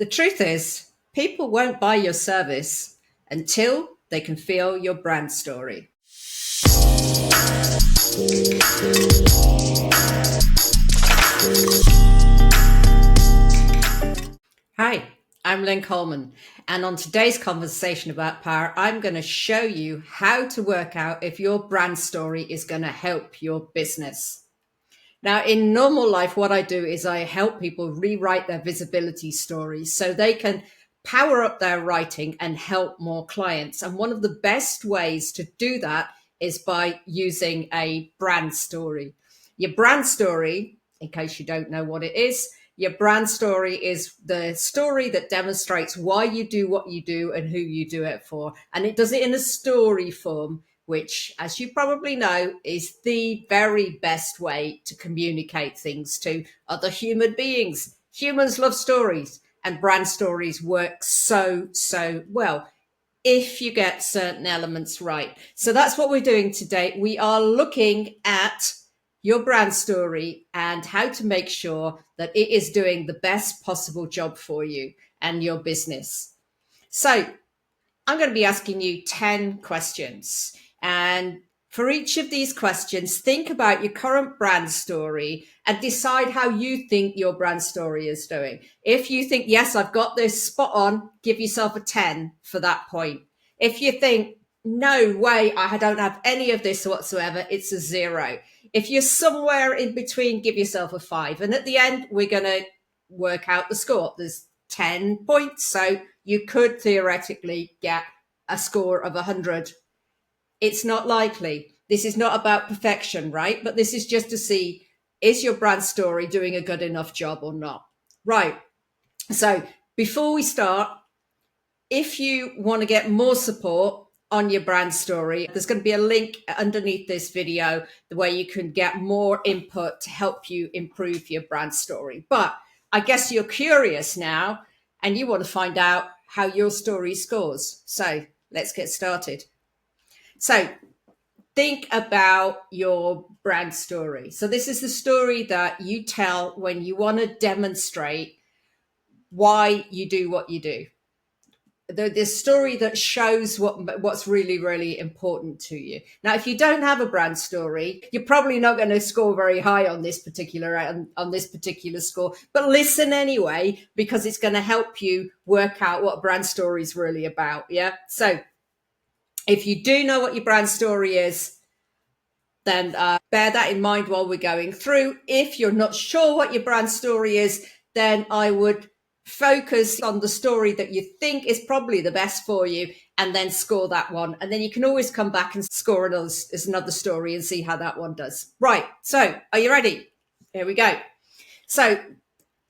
The truth is, people won't buy your service until they can feel your brand story. Hi, I'm Lynn Coleman, and on today's conversation about power, I'm going to show you how to work out if your brand story is going to help your business. Now, in normal life, what I do is I help people rewrite their visibility stories so they can power up their writing and help more clients. And one of the best ways to do that is by using a brand story. Your brand story, in case you don't know what it is, your brand story is the story that demonstrates why you do what you do and who you do it for. And it does it in a story form, which, as you probably know, is the very best way to communicate things to other human beings. Humans love stories, and brand stories work so well if you get certain elements right. So that's what we're doing today. We are looking at your brand story and how to make sure that it is doing the best possible job for you and your business. So I'm going to be asking you 10 questions. And for each of these questions, think about your current brand story and decide how you think your brand story is doing. If you think, yes, I've got this spot on, give yourself a 10 for that point. If you think, no way, I don't have any of this whatsoever, it's a 0. If you're somewhere in between, give yourself a 5. And at the end, we're going to work out the score. There's 10 points. So you could theoretically get a score of 100. It's not likely. This is not about perfection, right? But this is just to see, is your brand story doing a good enough job or not? Right. So before we start, if you want to get more support on your brand story, there's going to be a link underneath this video where you can get more input to help you improve your brand story. But I guess you're curious now and you want to find out how your story scores. So let's get started. So think about your brand story. So this is the story that you tell when you want to demonstrate why you do what you do. The story that shows what's really important to you. Now, if you don't have a brand story, you're probably not going to score very high on this particular score. But listen anyway, because it's going to help you work out what brand story is really about. Yeah. So if you do know what your brand story is, then bear that in mind while we're going through. If you're not sure what your brand story is, then I would focus on the story that you think is probably the best for you and then score that one. And then you can always come back and score another story and see how that one does. Right. So are you ready? Here we go. So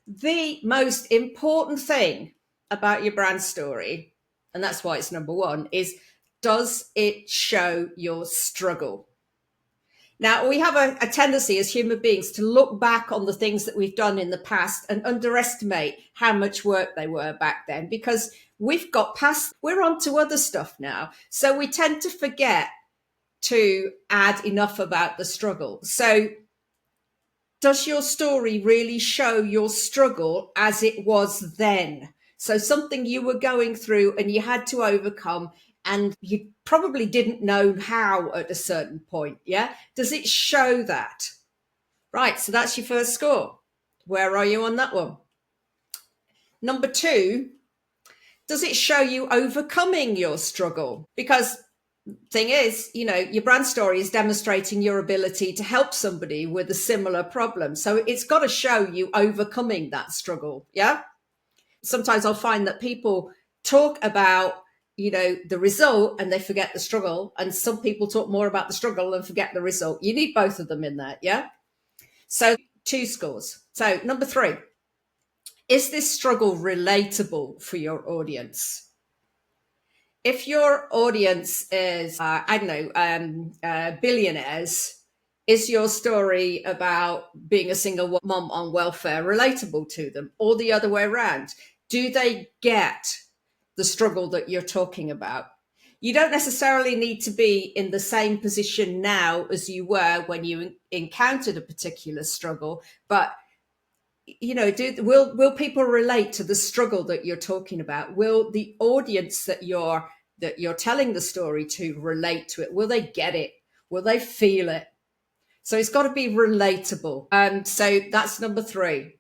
the most important thing about your brand story, and that's why it's number one, is does it show your struggle? Now, we have a tendency as human beings to look back on the things that we've done in the past and underestimate how much work they were back then because we've got past, we're on to other stuff now. So we tend to forget to add enough about the struggle. So does your story really show your struggle as it was then? So something you were going through and you had to overcome and you probably didn't know how at a certain point. Yeah. Does it show that? Right. So that's your first score. Where are you on that one? Number 2, does it show you overcoming your struggle? Because thing is, your brand story is demonstrating your ability to help somebody with a similar problem. So it's got to show you overcoming that struggle. Yeah. Sometimes I'll find that people talk about the result and they forget the struggle. And some people talk more about the struggle and forget the result. You need both of them in there. Yeah. So 2 scores. So number 3, is this struggle relatable for your audience? If your audience is, billionaires, is your story about being a single mom on welfare relatable to them, or the other way around? Do they get the struggle that you're talking about? You don't necessarily need to be in the same position now as you were when you encountered a particular struggle, but will people relate to the struggle that you're talking about? Will the audience that you're telling the story to relate to it? Will they get it? Will they feel it? So it's got to be relatable. So that's number three.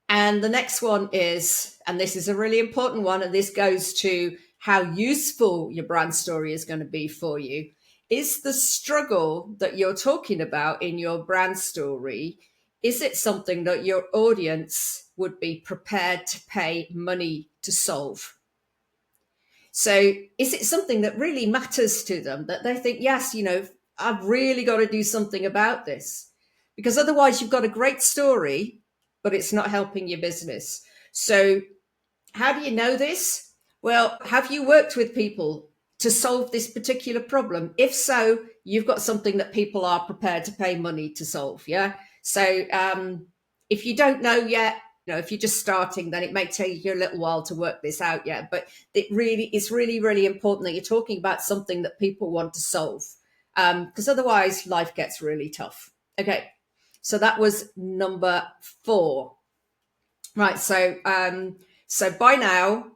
And the next one is, and this is a really important one, and this goes to how useful your brand story is going to be for you. Is the struggle that you're talking about in your brand story, is it something that your audience would be prepared to pay money to solve? So is it something that really matters to them, that they think, yes, I've really got to do something about this? Because otherwise you've got a great story, but it's not helping your business. So how do you know this? Well, have you worked with people to solve this particular problem? If so, you've got something that people are prepared to pay money to solve. Yeah. So if you don't know yet, if you're just starting, then it may take you a little while to work this out yet. But it's really, really important that you're talking about something that people want to solve, because otherwise life gets really tough. Okay. So that was number 4. Right. So by now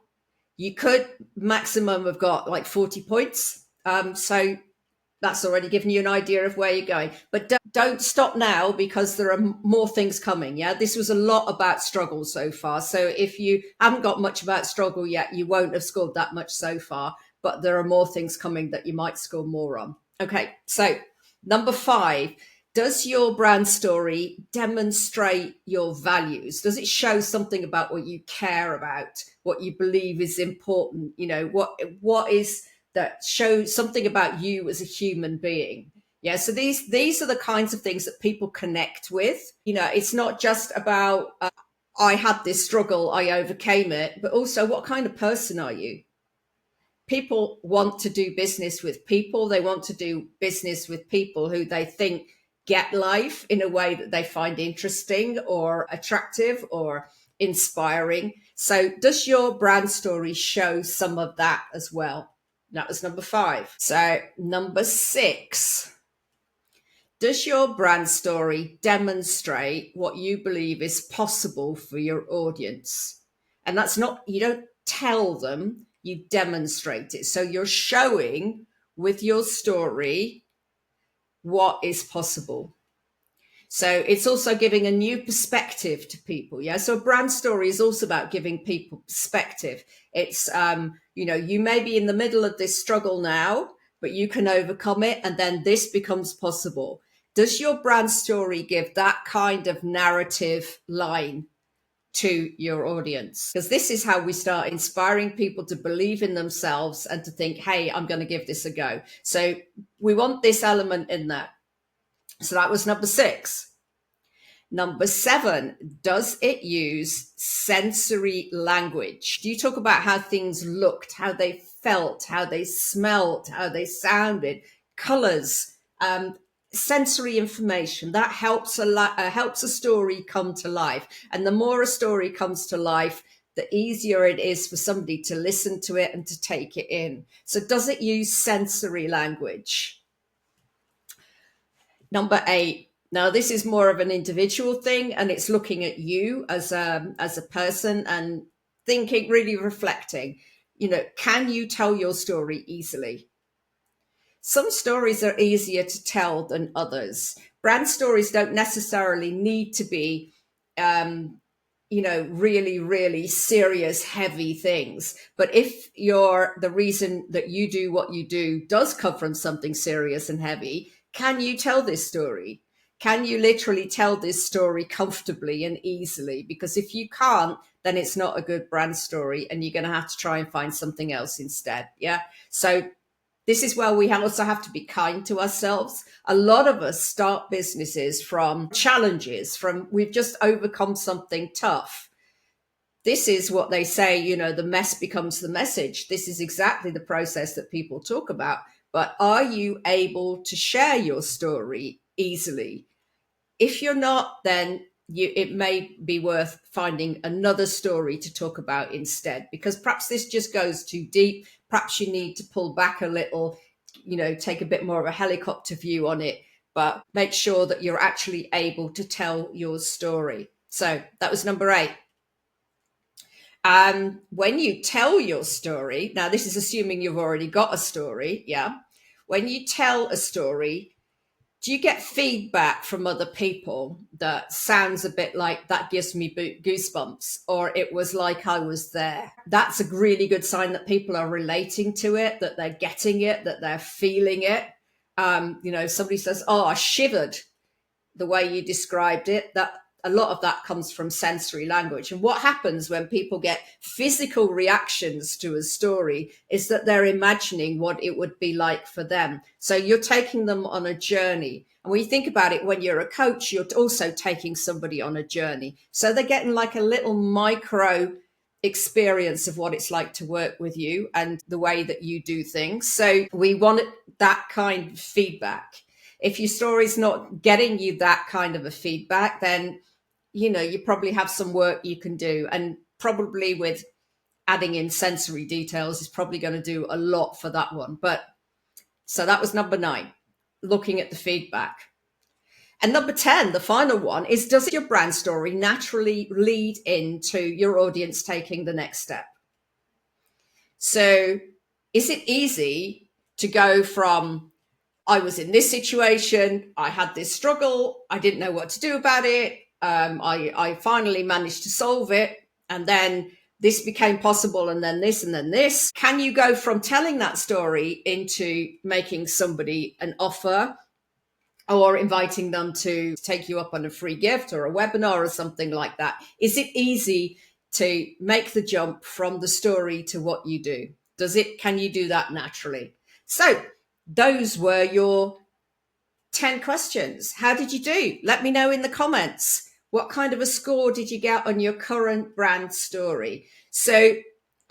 you could maximum have got like 40 points. So that's already given you an idea of where you're going. But don't stop now, because there are more things coming. Yeah, this was a lot about struggle so far. So if you haven't got much about struggle yet, you won't have scored that much so far. But there are more things coming that you might score more on. Okay, so number 5. Does your brand story demonstrate your values? Does it show something about what you care about, what you believe is important? What is that shows something about you as a human being? Yeah, so these are the kinds of things that people connect with. It's not just about I had this struggle, I overcame it, but also what kind of person are you? People want to do business with people. They want to do business with people who they think get life in a way that they find interesting or attractive or inspiring. So does your brand story show some of that as well? That was number 5. So number 6, does your brand story demonstrate what you believe is possible for your audience? And that's not, you don't tell them, you demonstrate it. So you're showing with your story what is possible. So it's also giving a new perspective to people. Yeah. So a brand story is also about giving people perspective. It's, you may be in the middle of this struggle now, but you can overcome it. And then this becomes possible. Does your brand story give that kind of narrative line to your audience? Because this is how we start inspiring people to believe in themselves and to think, hey, I'm going to give this a go. So we want this element in there. So that was number 6. Number 7, does it use sensory language? Do you talk about how things looked, how they felt, how they smelled, how they sounded, colors, sensory information? That helps a story come to life. And the more a story comes to life, the easier it is for somebody to listen to it and to take it in. So does it use sensory language? Number 8. Now, this is more of an individual thing, and it's looking at you as a person and thinking, really reflecting. Can you tell your story easily? Some stories are easier to tell than others. Brand stories don't necessarily need to be really, really serious, heavy things. But if the reason that you do what you do does come from something serious and heavy, can you tell this story? Can you literally tell this story comfortably and easily? Because if you can't, then it's not a good brand story and you're going to have to try and find something else instead. Yeah. So this is where we also have to be kind to ourselves. A lot of us start businesses from challenges, from we've just overcome something tough. This is what they say, the mess becomes the message. This is exactly the process that people talk about. But are you able to share your story easily? If you're not, then it may be worth finding another story to talk about instead, because perhaps this just goes too deep. Perhaps you need to pull back a little, take a bit more of a helicopter view on it, but make sure that you're actually able to tell your story. So that was number 8. When you tell your story, now this is assuming you've already got a story, yeah. When you tell a story, do you get feedback from other people that sounds a bit like that gives me goosebumps, or it was like I was there? That's a really good sign that people are relating to it, that they're getting it, that they're feeling it. Somebody says, "Oh, I shivered," the way you described it, that a lot of that comes from sensory language. And what happens when people get physical reactions to a story is that they're imagining what it would be like for them. So you're taking them on a journey. And when you think about it, when you're a coach, you're also taking somebody on a journey. So they're getting like a little micro experience of what it's like to work with you and the way that you do things. So we want that kind of feedback. If your story's not getting you that kind of a feedback, then you probably have some work you can do, and probably with adding in sensory details is probably going to do a lot for that one. But so that was number 9, looking at the feedback. And number 10, the final one, is, does your brand story naturally lead into your audience taking the next step? So is it easy to go from, I was in this situation, I had this struggle, I didn't know what to do about it, I finally managed to solve it, and then this became possible, and then this, and then this. Can you go from telling that story into making somebody an offer, or inviting them to take you up on a free gift or a webinar or something like that? Is it easy to make the jump from the story to what you do? Can you do that naturally? So those were your 10 questions. How did you do? Let me know in the comments. What kind of a score did you get on your current brand story? So,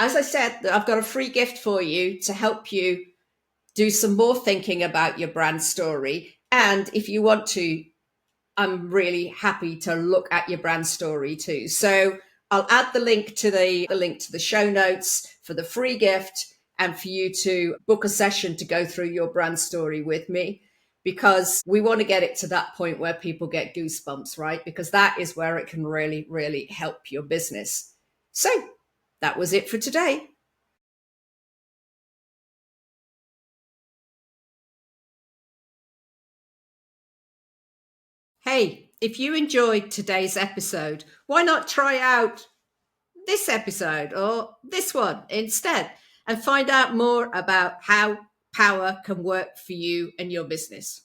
as I said, I've got a free gift for you to help you do some more thinking about your brand story. And if you want to, I'm really happy to look at your brand story too. So I'll add the link to the show notes for the free gift, and for you to book a session to go through your brand story with me, because we want to get it to that point where people get goosebumps, right? Because that is where it can really, really help your business. So that was it for today. Hey, if you enjoyed today's episode, why not try out this episode or this one instead, and find out more about how power can work for you and your business?